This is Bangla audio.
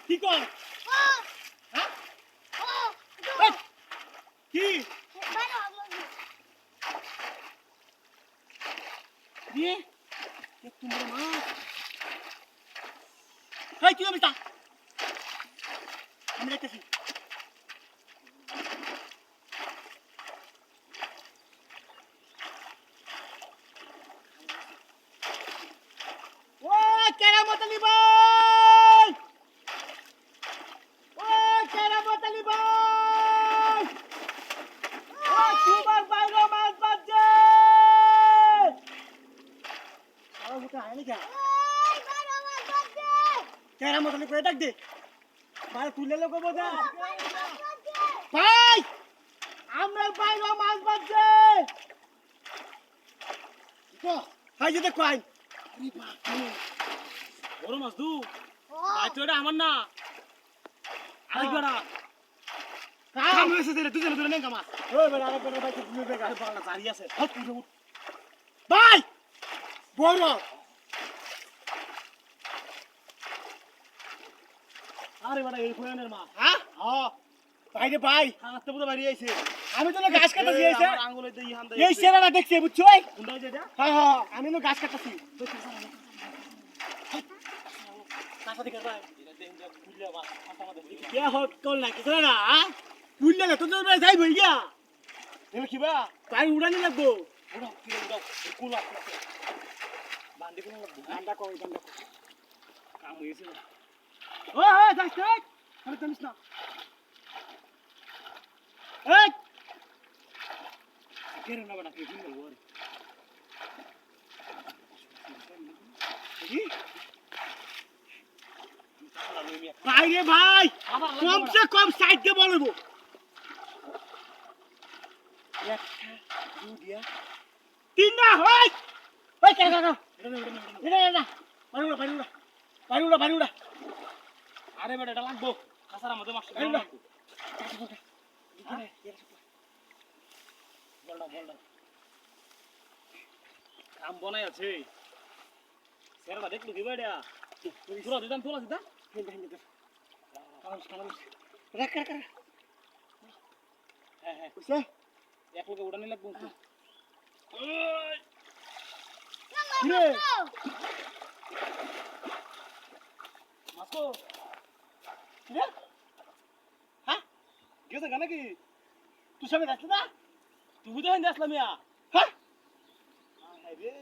কি কর হ্যাঁ কি দিয়ে তুমি মাছ এই কি হবে তা আমি দেখতেছি ও কেরামতলি ভাই ও কেরামতলি ভাই ও তোমার বাইরে মাছ বাজছে আর মুখে আয় না কেরামতলি করে ডাক দে ভাই তুলে লোক বোঝা ভাই আমরা বাইরে মাছ বাজছে তো হাই যেতে কই আরে বাপ রে বড় মাছ দু ভাই তো এটা আমার না আরেক বড়া কাম হইছে রে তুই ধরে নেন কামাস ওই বড় আরেক বড় ভাই তুমি বেগারে পালা জারি আছে হাত উঠে উঠ ভাই বড় আরে বড় এই কোয়ানের মাছ হ্যাঁ হ্যাঁ ভাই রে ভাই হাতে পুরো বাড়ি আইছে আমি তো না ঘাস কাটতেছি আইছে আমার আঙ্গুলে তো ইহান দেই এই সেরাটা দেখছি বুঝছো কোনটা যেটা হ্যাঁ হ্যাঁ আমি তো ঘাস কাটতেছি কাটা দিকে ভাই এটা দেন যে ফুললে মাছ কাটা আমাদের কে হট কল না কিছু না ফুললে না তো যাই বই গিয়া তুমি কিবা তাই উড়ানি লাগবো উড়াও কিরে উড়াও কুলা বান্ডি কোন লাগবো বান্ডা কই কাম হইছে না ও ও যাস যাস আরে জানিস না এই কেরে না বড় কি দিন ওর কি ভাই রে ভাই কমসে কম সাইড দিয়ে বলবো একটা দুইটা তিনটা হয় ওই কে কাকা এটা বাড়িউড়া আরে বেটা এটা লাগবো কাছার আমাদের মাছ লাগবো বলডা কাম বনাই আছে সেরাটা দেখলু কি বেটা পুরো দিতাম তোলা দিতাম রাখ হ্যাঁ কইছে এক লোকে উড়ানি লাগবো কিরে মাসকো কিরে হ্যাঁ গেছে গানা কি তুই সঙ্গে যাচ্ছিস না তুই বুঝে আসলাম হ্যাঁ রে